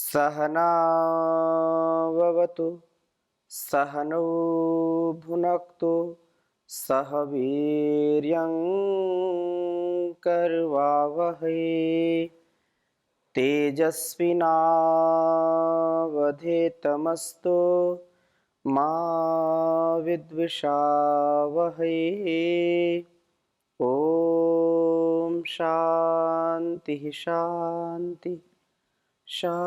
सहनाववतु सहनौ भुनक्तु सह वीर्यं करवावहै तेजस्विनावधीतमस्तु मा विद्विषावहै। ओम शांति शांति शांति।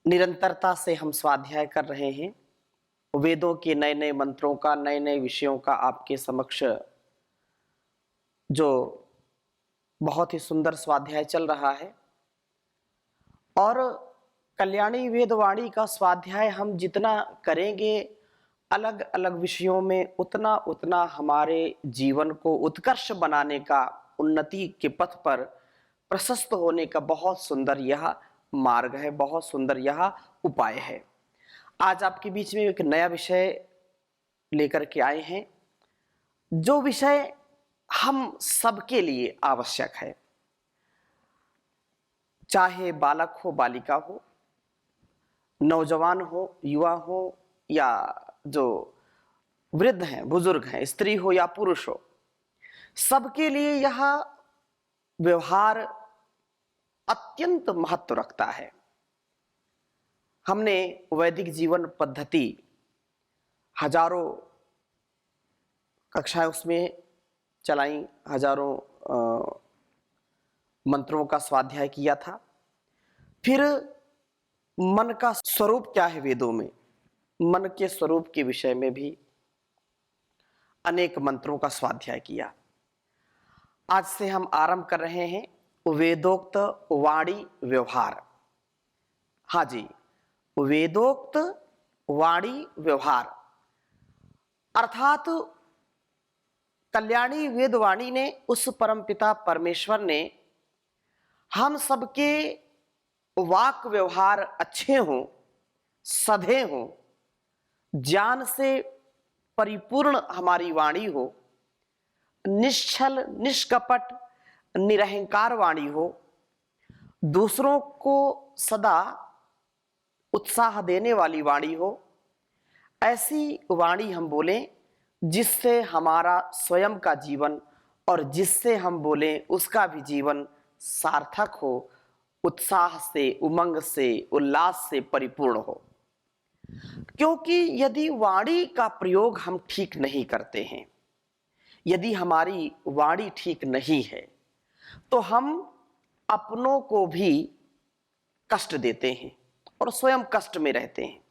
निरंतरता से हम स्वाध्याय कर रहे हैं वेदों के नए नए मंत्रों का, नए नए विषयों का आपके समक्ष जो बहुत ही सुंदर स्वाध्याय चल रहा है। और कल्याणी वेदवाणी का स्वाध्याय हम जितना करेंगे अलग अलग विषयों में, उतना उतना हमारे जीवन को उत्कर्ष बनाने का, उन्नति के पथ पर प्रशस्त होने का बहुत सुंदर यह मार्ग है, बहुत सुंदर यह उपाय है। आज आपके बीच में एक नया विषय लेकर के आए हैं, जो विषय हम सबके लिए आवश्यक है, चाहे बालक हो, बालिका हो, नौजवान हो, युवा हो, या जो वृद्ध हैं, बुजुर्ग हैं, स्त्री हो या पुरुष हो, सबके लिए यह व्यवहार अत्यंत महत्व रखता है। हमने वैदिक जीवन पद्धति हजारों कक्षाएं उसमें चलाई, हजारों मंत्रों का स्वाध्याय किया था। फिर मन का स्वरूप क्या है वेदों में, मन के स्वरूप के विषय में भी अनेक मंत्रों का स्वाध्याय किया। आज से हम आरंभ कर रहे हैं वेदोक्त वाणी व्यवहार। हाँ जी, वेदोक्त वाणी व्यवहार अर्थात कल्याणी वेदवाणी ने, उस परमपिता परमेश्वर ने हम सबके वाक व्यवहार अच्छे हों, सधे हों, ज्ञान से परिपूर्ण हमारी वाणी हो, निश्चल निष्कपट निरहंकार वाणी हो, दूसरों को सदा उत्साह देने वाली वाणी हो। ऐसी वाणी हम बोलें जिससे हमारा स्वयं का जीवन और जिससे हम बोलें उसका भी जीवन सार्थक हो, उत्साह से, उमंग से, उल्लास से परिपूर्ण हो। क्योंकि यदि वाणी का प्रयोग हम ठीक नहीं करते हैं, यदि हमारी वाणी ठीक नहीं है, तो हम अपनों को भी कष्ट देते हैं और स्वयं कष्ट में रहते हैं।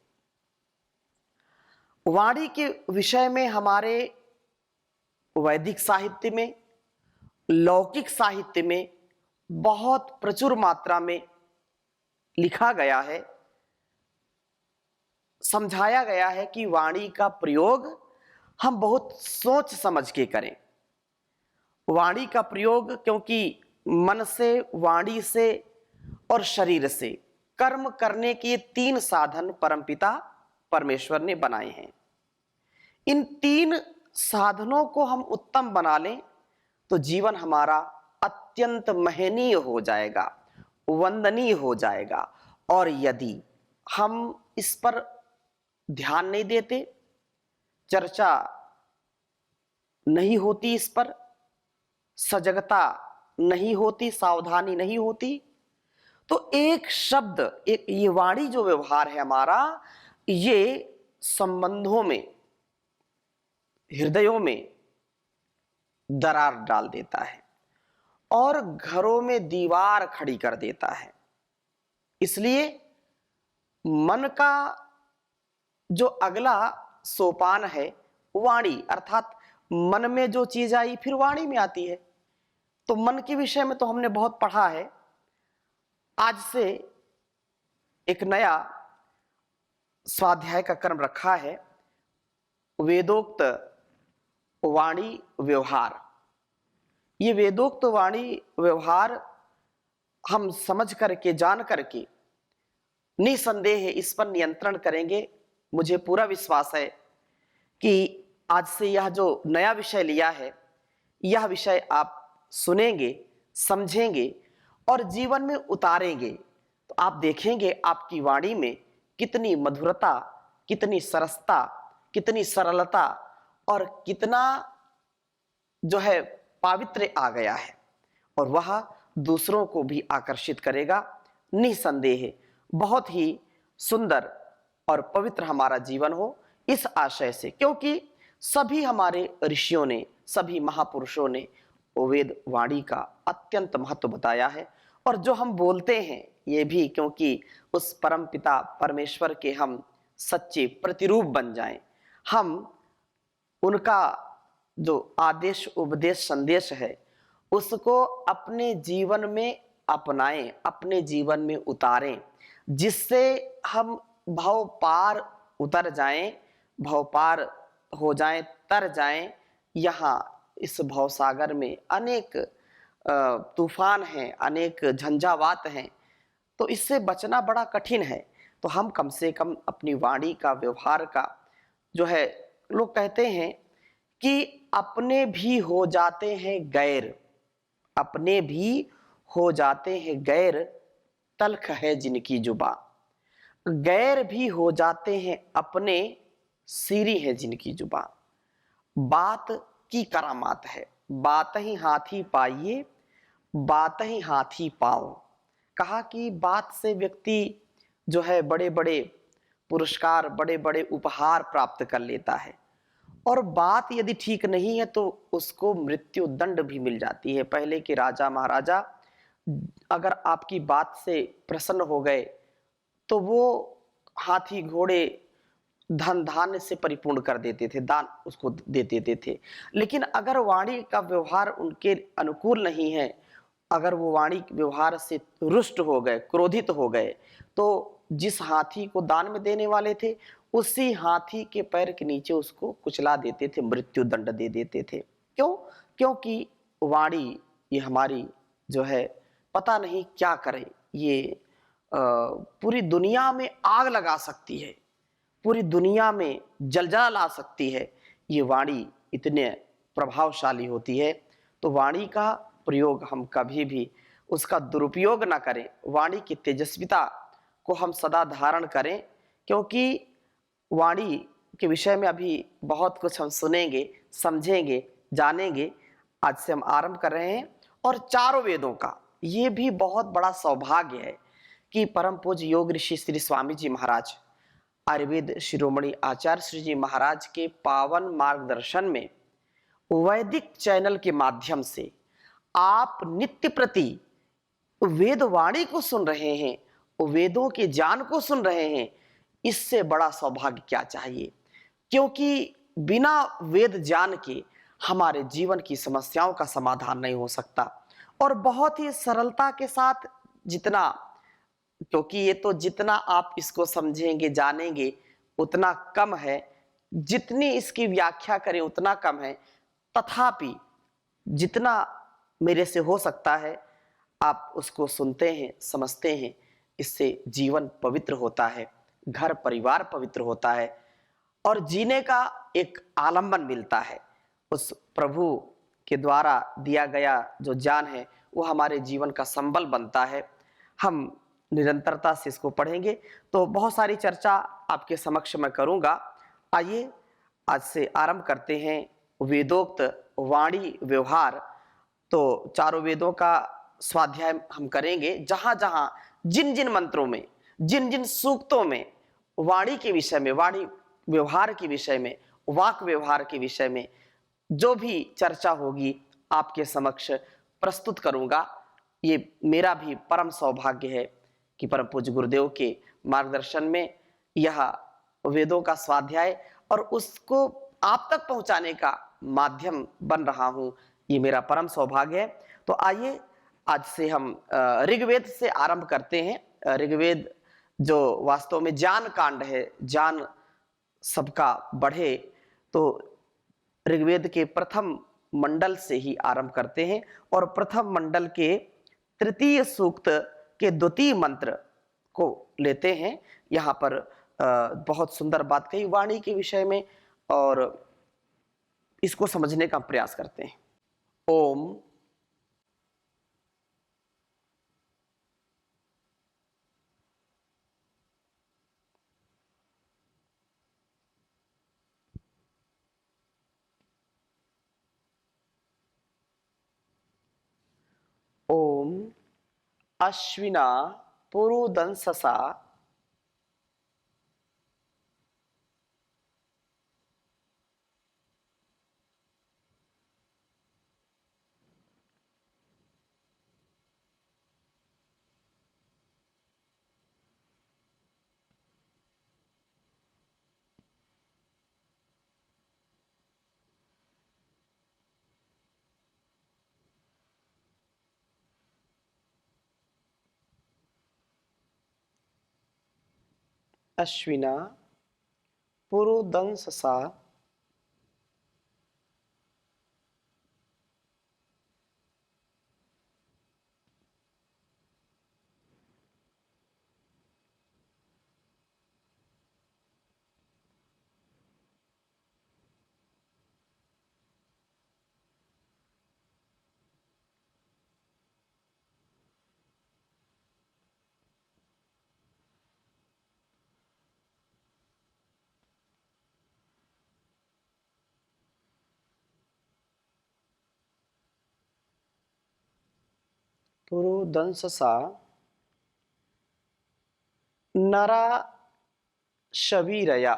वाणी के विषय में हमारे वैदिक साहित्य में, लौकिक साहित्य में बहुत प्रचुर मात्रा में लिखा गया है, समझाया गया है कि वाणी का प्रयोग हम बहुत सोच समझ के करें। वाणी का प्रयोग, क्योंकि मन से, वाणी से और शरीर से कर्म करने के 3 साधन परमपिता परमेश्वर ने बनाए हैं। इन 3 साधनों को हम उत्तम बना लें तो जीवन हमारा अत्यंत महनीय हो जाएगा, वंदनीय हो जाएगा। और यदि हम इस पर ध्यान नहीं देते, चर्चा नहीं होती, इस पर सजगता नहीं होती, सावधानी नहीं होती, तो एक शब्द, एक ये वाणी जो व्यवहार है हमारा, ये संबंधों में, हृदयों में दरार डाल देता है और घरों में दीवार खड़ी कर देता है। इसलिए मन का जो अगला सोपान है वाणी, अर्थात मन में जो चीज आई फिर वाणी में आती है। तो मन के विषय में तो हमने बहुत पढ़ा है। आज से एक नया स्वाध्याय का क्रम रखा है, वेदोक्त वाणी व्यवहार। ये वेदोक्त वाणी व्यवहार हम समझ करके, जान करके निसंदेह इस पर नियंत्रण करेंगे। मुझे पूरा विश्वास है कि आज से यह जो नया विषय लिया है, यह विषय आप सुनेंगे समझेंगे और जीवन में उतारेंगे तो आप देखेंगे आपकी वाणी में कितनी मधुरता, कितनी सरसता, कितनी सरलता और कितना जो है पावित्र्य आ गया है, और वह दूसरों को भी आकर्षित करेगा। निसंदेह बहुत ही सुंदर और पवित्र हमारा जीवन हो इस आशय से, क्योंकि सभी हमारे ऋषियों ने, सभी महापुरुषों ने वेद वाणी का अत्यंत महत्व बताया है। और जो हम बोलते हैं ये भी क्योंकि उस परम पिता परमेश्वर के हम सच्चे प्रतिरूप बन जाएं, हम उनका जो आदेश उपदेश संदेश है उसको अपने जीवन में अपनाएं, अपने जीवन में उतारें, जिससे हम भव पार उतर जाएं, भव पार हो जाएं, तर जाएं। यहाँ इस भवसागर में अनेक तूफान हैं, अनेक झंझावात हैं, तो इससे बचना बड़ा कठिन है। तो हम कम से कम अपनी वाणी का, व्यवहार का जो है, लोग कहते हैं कि अपने भी हो जाते हैं गैर, अपने भी हो जाते हैं गैर, तल्ख है जिनकी जुबा। गैर भी हो जाते हैं अपने, सीरी है जिनकी जुबा। बात की करामात है, बात ही हाथी पाइए, बात ही हाथी पाओ। कहा कि बात से व्यक्ति जो है बड़े बड़े पुरस्कार, बड़े बड़े उपहार प्राप्त कर लेता है, और बात यदि ठीक नहीं है तो उसको मृत्यु दंड भी मिल जाती है। पहले के राजा महाराजा अगर आपकी बात से प्रसन्न हो गए तो वो हाथी घोड़े धन धान्य से परिपूर्ण कर देते थे, दान उसको दे देते थे। लेकिन अगर वाणी का व्यवहार उनके अनुकूल नहीं है, अगर वो वाणी व्यवहार से रुष्ट हो गए, क्रोधित हो गए, तो जिस हाथी को दान में देने वाले थे उसी हाथी के पैर के नीचे उसको कुचला देते थे, मृत्यु दंड दे देते थे। क्यों? क्योंकि वाणी ये हमारी जो है पता नहीं क्या करे, ये पूरी दुनिया में आग लगा सकती है, पूरी दुनिया में जलजला ला सकती है। ये वाणी इतने प्रभावशाली होती है। तो वाणी का प्रयोग हम कभी भी उसका दुरुपयोग ना करें, वाणी की तेजस्विता को हम सदा धारण करें, क्योंकि वाणी के विषय में अभी बहुत कुछ हम सुनेंगे, समझेंगे, जानेंगे। आज से हम आरंभ कर रहे हैं। और चारों वेदों का ये भी बहुत बड़ा सौभाग्य है कि परम पूज्य योग ऋषि श्री स्वामी जी महाराज, आयुर्वेद शिरोमणि आचार्य श्री जी महाराज के पावन मार्गदर्शन में वैदिक चैनल के माध्यम से आप नित्य प्रति वेद वाणी को सुन रहे हैं, वेदों के ज्ञान को सुन रहे हैं। इससे बड़ा सौभाग्य क्या चाहिए? क्योंकि बिना वेद ज्ञान के हमारे जीवन की समस्याओं का समाधान नहीं हो सकता। और बहुत ही सरलता के साथ जितना, क्योंकि ये तो जितना आप इसको समझेंगे, जानेंगे उतना कम है, जितनी इसकी व्याख्या करें उतना कम है। तथापि जितना मेरे से हो सकता है आप उसको सुनते हैं, समझते हैं। इससे जीवन पवित्र होता है, घर परिवार पवित्र होता है, और जीने का एक आलंबन मिलता है। उस प्रभु के द्वारा दिया गया जो ज्ञान है वो हमारे जीवन का संबल बनता है। हम निरंतरता से इसको पढ़ेंगे तो बहुत सारी चर्चा आपके समक्ष मैं करूंगा। आइए आज से आरंभ करते हैं वेदोक्त वाणी व्यवहार। तो चारों वेदों का स्वाध्याय हम करेंगे, जहां जहां जिन जिन मंत्रों में, जिन जिन सूक्तों में वाणी के विषय में, वाणी व्यवहार के विषय में, वाक व्यवहार के विषय में जो भी चर्चा होगी आपके समक्ष प्रस्तुत करूंगा। ये मेरा भी परम सौभाग्य है कि परम पूज्य गुरुदेव के मार्गदर्शन में यह वेदों का स्वाध्याय और उसको आप तक पहुंचाने का माध्यम बन रहा हूं, ये मेरा परम सौभाग्य है। तो आइए आज से हम ऋग्वेद से आरंभ करते हैं। ऋग्वेद जो वास्तव में ज्ञान कांड है, ज्ञान सबका बढ़े, तो ऋग्वेद के प्रथम मंडल से ही आरंभ करते हैं और प्रथम मंडल के तृतीय सूक्त के द्वितीय मंत्र को लेते हैं। यहाँ पर बहुत सुंदर बात कही वाणी के विषय में, और इसको समझने का प्रयास करते हैं। ओम अश्विना पुरुदंससा अश्विना पुरुदंससा पुरुदंससा नरा शबीरया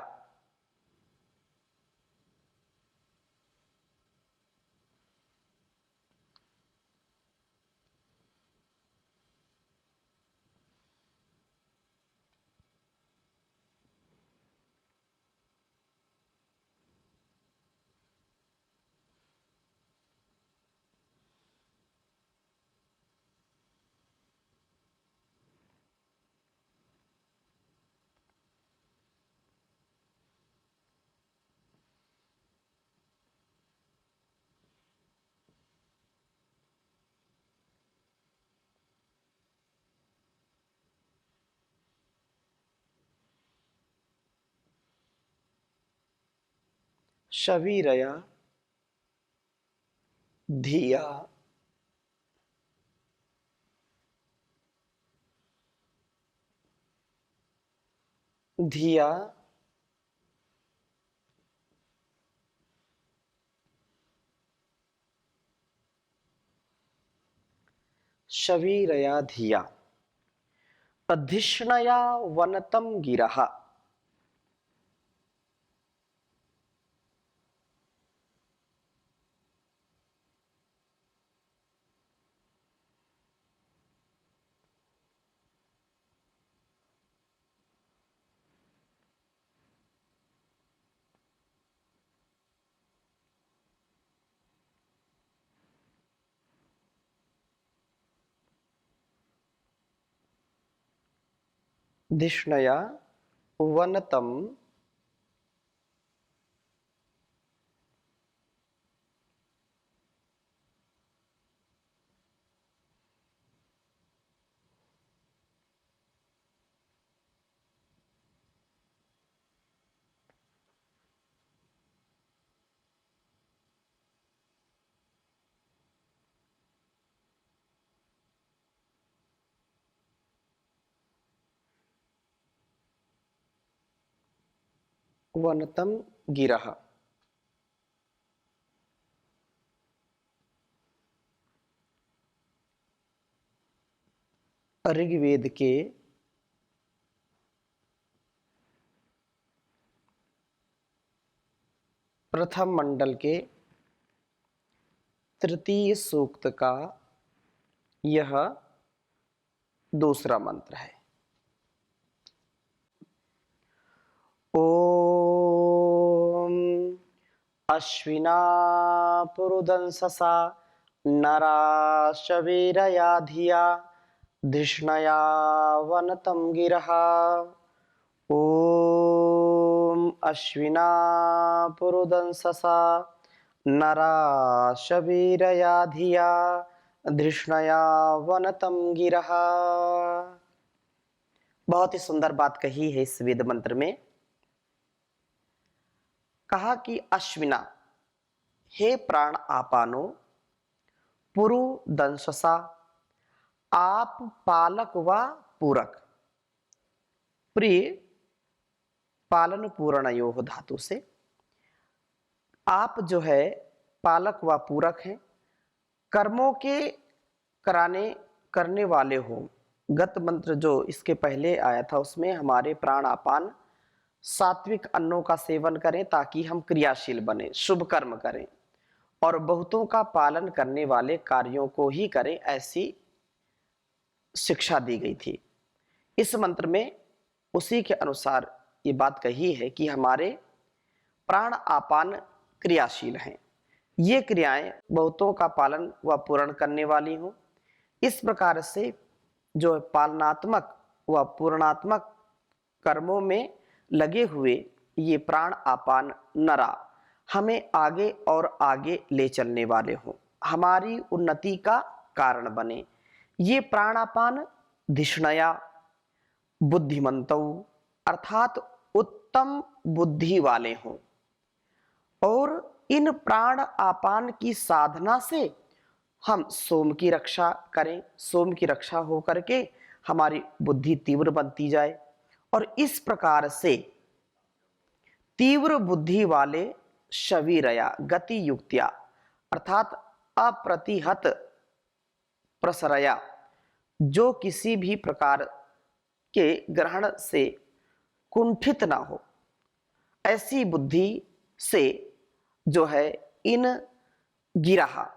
शबीरया धिया धिया शबीरया धिया अधिष्णया वनतं गिरः धिष्णया वनतं वनतं गिरः। ऋग्वेद के प्रथम मंडल के तृतीय सूक्त का यह दूसरा मंत्र है। ओम अश्विना पुरुदंससा नरा शबीरया धिया धिष्णया वनतं गिरः। ओम अश्विना पुरुदंससा नरा शबीरया धिया धिष्णया वनतं गिरः। बहुत ही सुंदर बात कही है इस वेद मंत्र में। कहा कि अश्विना, हे प्राण आपानो, पुरु दंससा, आप पालक व पूरक। प्रिय पालन पूर्णयोः धातु से आप जो है पालक व पूरक हैं, कर्मों के करने वाले हो, गत मंत्र जो इसके पहले आया था उसमें हमारे प्राण आपान सात्विक अन्नों का सेवन करें ताकि हम क्रियाशील बने, शुभ कर्म करें और बहुतों का पालन करने वाले कार्यों को ही करें, ऐसी शिक्षा दी गई थी। इस मंत्र में उसी के अनुसार ये बात कही है कि हमारे प्राण आपान क्रियाशील हैं, ये क्रियाएं बहुतों का पालन व पूर्ण करने वाली हों। इस प्रकार से जो पालनात्मक व पूर्णात्मक कर्मों में लगे हुए ये प्राण आपान नरा हमें आगे और आगे ले चलने वाले हों, हमारी उन्नति का कारण बने। ये प्राणापान धिष्णया बुद्धिमंतौ अर्थात उत्तम बुद्धि वाले हों और इन प्राण आपान की साधना से हम सोम की रक्षा करें, सोम की रक्षा हो करके हमारी बुद्धि तीव्र बनती जाए और इस प्रकार से तीव्र बुद्धि वाले शवीरया गति युक्त्या अर्थात अप्रतिहत प्रसरया जो किसी भी प्रकार के ग्रहण से कुंठित ना हो, ऐसी बुद्धि से जो है इन गिरहा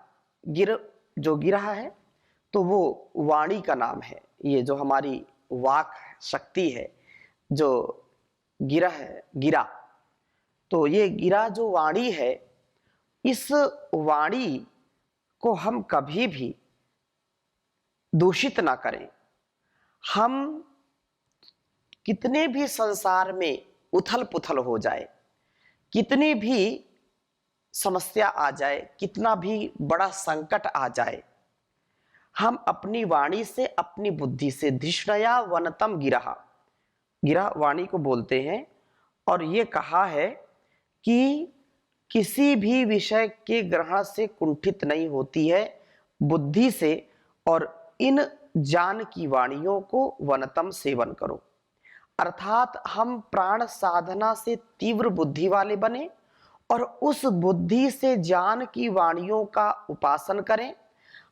जो गिरहा है तो वो वाणी का नाम है। ये जो हमारी वाक शक्ति है, जो गिरा है, गिरा, तो ये गिरा जो वाणी है, इस वाणी को हम कभी भी दूषित ना करें। हम कितने भी संसार में उथल पुथल हो जाए, कितनी भी समस्या आ जाए, कितना भी बड़ा संकट आ जाए, हम अपनी वाणी से, अपनी बुद्धि से धिष्णया वनतम गिरहा, गिरा वाणी को बोलते हैं और ये कहा है कि किसी भी विषय के ग्रहण से कुंठित नहीं होती है बुद्धि से, और इन ज्ञान की वाणियों को वनतम सेवन करो। अर्थात हम प्राण साधना से तीव्र बुद्धि वाले बने और उस बुद्धि से ज्ञान की वाणियों का उपासन करें।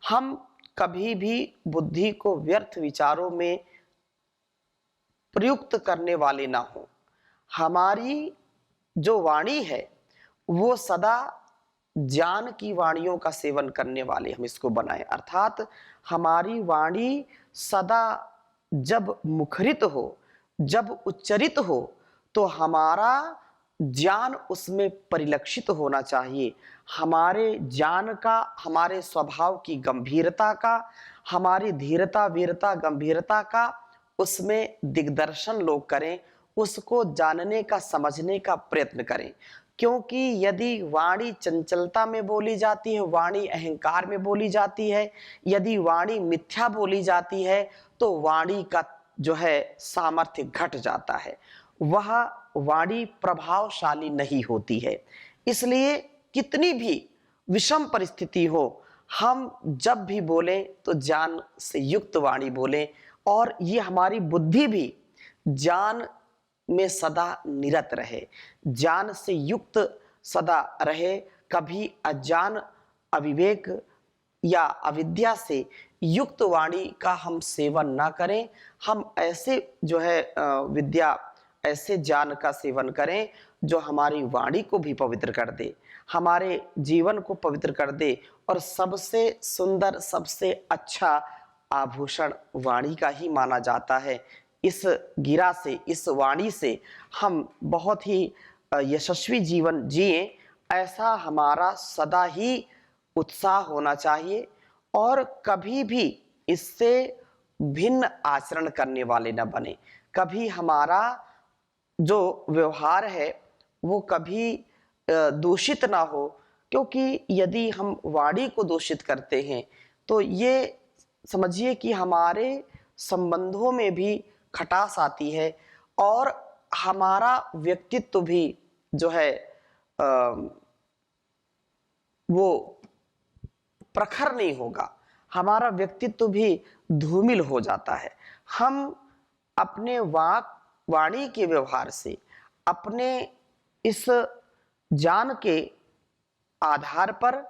हम कभी भी बुद्धि को व्यर्थ विचारों में प्रयुक्त करने वाले ना हो। हमारी जो वाणी है वो सदा ज्ञान की वाणियों का सेवन करने वाले हम इसको बनाएं। अर्थात हमारी वाणी सदा जब मुखरित हो, जब उच्चरित हो, तो हमारा ज्ञान उसमें परिलक्षित होना चाहिए। हमारे ज्ञान का, हमारे स्वभाव की गंभीरता का, हमारी धीरता, वीरता, गंभीरता का उसमें दिग्दर्शन लोग करें, उसको जानने का, समझने का प्रयत्न करें। क्योंकि यदि वाणी चंचलता में बोली जाती है, वाणी अहंकार में बोली जाती है, यदि वाणी मिथ्या बोली जाती है, तो वाणी का जो है सामर्थ्य घट जाता है, वह वाणी प्रभावशाली नहीं होती है। इसलिए कितनी भी विषम परिस्थिति हो, हम जब भी बोलें तो ज्ञान से युक्त वाणी बोलें और ये हमारी बुद्धि भी ज्ञान में सदा निरत रहे, ज्ञान से युक्त सदा रहे। कभी अज्ञान, अविवेक या अविद्या से युक्त वाणी का हम सेवन ना करें। हम ऐसे जो है विद्या, ऐसे ज्ञान का सेवन करें जो हमारी वाणी को भी पवित्र कर दे, हमारे जीवन को पवित्र कर दे। और सबसे सुंदर, सबसे अच्छा आभूषण वाणी का ही माना जाता है। इस गिरा से, इस वाणी से हम बहुत ही यशस्वी जीवन जिए, ऐसा हमारा सदा ही उत्साह होना चाहिए और कभी भी इससे भिन्न आचरण करने वाले न बने। कभी हमारा जो व्यवहार है वो कभी दूषित ना हो, क्योंकि यदि हम वाणी को दूषित करते हैं तो ये समझिए कि हमारे संबंधों में भी खटास आती है और हमारा व्यक्तित्व भी जो है वो प्रखर नहीं होगा, हमारा व्यक्तित्व भी धूमिल हो जाता है। हम अपने वाणी के व्यवहार से, अपने इस ज्ञान के आधार पर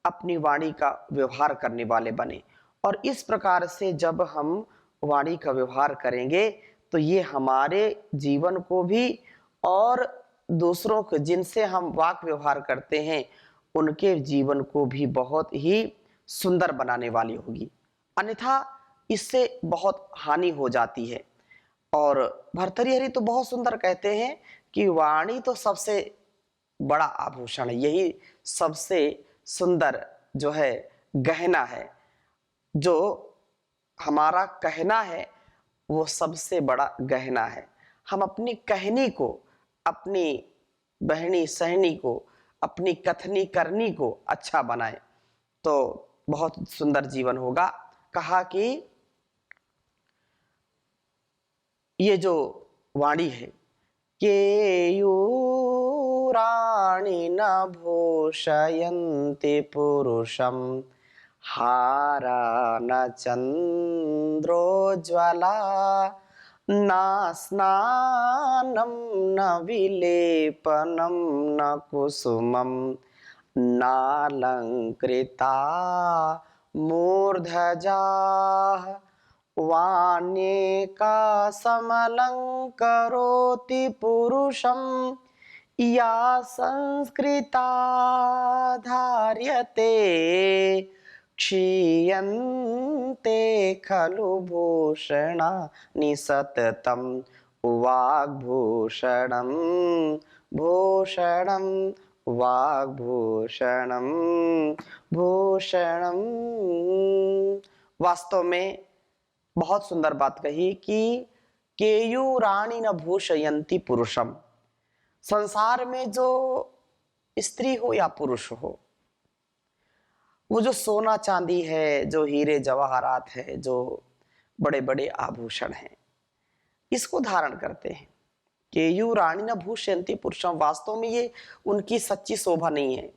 अपनी वाणी का व्यवहार करने वाले बने। और इस प्रकार से जब हम वाणी का व्यवहार करेंगे तो ये हमारे जीवन को भी और दूसरों को जिनसे हम वाक व्यवहार करते हैं उनके जीवन को भी बहुत ही सुंदर बनाने वाली होगी। अन्यथा इससे बहुत हानि हो जाती है। और भर्तृहरि तो बहुत सुंदर कहते हैं कि वाणी तो सबसे बड़ा आभूषण है, यही सबसे सुंदर जो है गहना है। जो हमारा कहना है वो सबसे बड़ा गहना है। हम अपनी कहनी को, अपनी बहनी सहनी को, अपनी कथनी करनी को अच्छा बनाएं तो बहुत सुंदर जीवन होगा। कहा कि ये जो वाणी है, केयूराणि न भूषयन्ति पुरुषं हारा न चंद्रोज्ज्वला न स्नानं न विलेपनं न कुसुमं नालंकृता मूर्धजाः वाण्येका समलंकरोति पुरुषं या संस्कृता धार्यते क्षीयन्ते खलु भूषणानि सततं वाग्भूषणं भूषणं वाग्भूषणं भूषणं। वास्तव में बहुत सुंदर बात कही कि केयूराणि न भूषयन्ति पुरुषम। संसार में जो स्त्री हो या पुरुष हो, वो जो सोना चांदी है, जो हीरे जवाहरात है, जो बड़े बड़े आभूषण हैं, इसको धारण करते हैं। केयूराणि न भूषयन्ति पुरुषम, वास्तव में ये उनकी सच्ची शोभा नहीं है।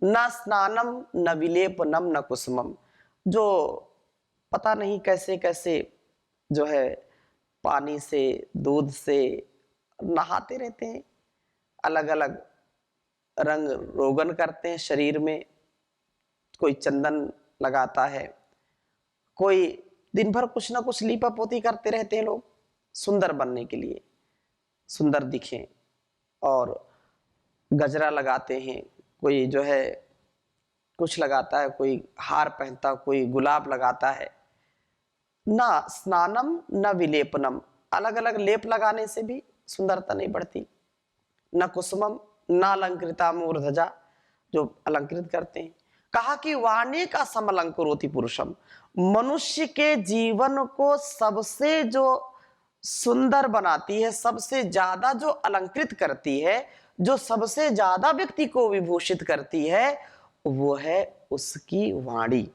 न स्नानम न विलेपनम न कुसुमम, जो पता नहीं कैसे कैसे जो है पानी से दूध से नहाते रहते हैं, अलग अलग रंग रोगन करते हैं शरीर में। कोई चंदन लगाता है, कोई दिन भर कुछ ना कुछ लीपा पोती करते रहते हैं लोग सुंदर बनने के लिए, सुंदर दिखें। और गजरा लगाते हैं, कोई जो है कुछ लगाता है, कोई हार पहनता, कोई गुलाब लगाता है। ना स्नानम न विलेपनम, अलग अलग लेप लगाने से भी सुंदरता नहीं बढ़ती। न कुसुमम न अलंकृता मूर्धजा, जो अलंकृत करते हैं। कहा कि वाणी का समलंकरोति पुरुषम, मनुष्य के जीवन को सबसे जो सुंदर बनाती है, सबसे ज्यादा जो अलंकृत करती है, जो सबसे ज्यादा व्यक्ति को विभूषित करती है, वो है उसकी वाणी।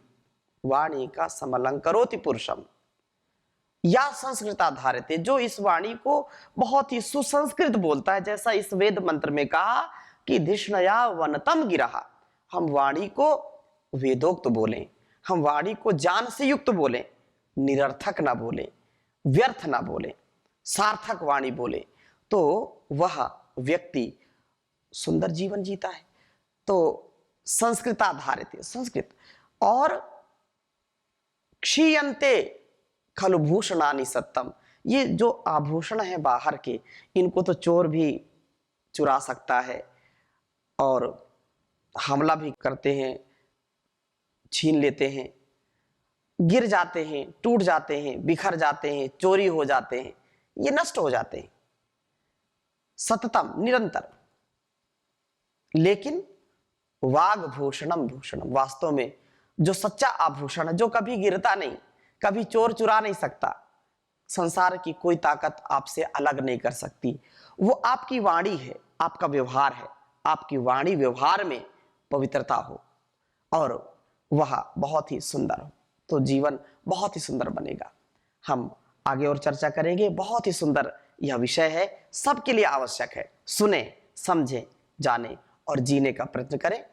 वाणी का समलंकरोति पुरुषम या संस्कृता धारते, जो इस वाणी को बहुत ही सुसंस्कृत बोलता है। जैसा इस वेद मंत्र में कहा कि धिष्णया वनतम गिरहा, हम वाणी को वेदोक्त बोलें, हम वाणी को ज्ञान से युक्त बोलें, निरर्थक ना बोलें, व्यर्थ ना बोलें, सार्थक वाणी बोले, तो वह व्यक्ति सुंदर जीवन जीता है। तो संस्कृता धारते, संस्कृत। और क्षीयन्ते खलु भूषणानि सत्तम, ये जो आभूषण है बाहर के, इनको तो चोर भी चुरा सकता है और हमला भी करते हैं, छीन लेते हैं, गिर जाते हैं, टूट जाते हैं, बिखर जाते हैं, चोरी हो जाते हैं, ये नष्ट हो जाते हैं सततम, निरंतर। लेकिन वाग्भूषणम भूषणम, वास्तव में जो सच्चा आभूषण है, जो कभी गिरता नहीं, कभी चोर चुरा नहीं सकता, संसार की कोई ताकत आपसे अलग नहीं कर सकती, वो आपकी वाणी है, आपका व्यवहार है। आपकी वाणी व्यवहार में पवित्रता हो और वह बहुत ही सुंदर हो, तो जीवन बहुत ही सुंदर बनेगा। हम आगे और चर्चा करेंगे। बहुत ही सुंदर यह विषय है, सबके लिए आवश्यक है। सुने, समझें, जाने और जीने का प्रयत्न करें।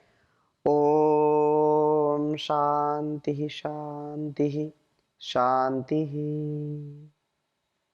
ओम शांति शांति शांति।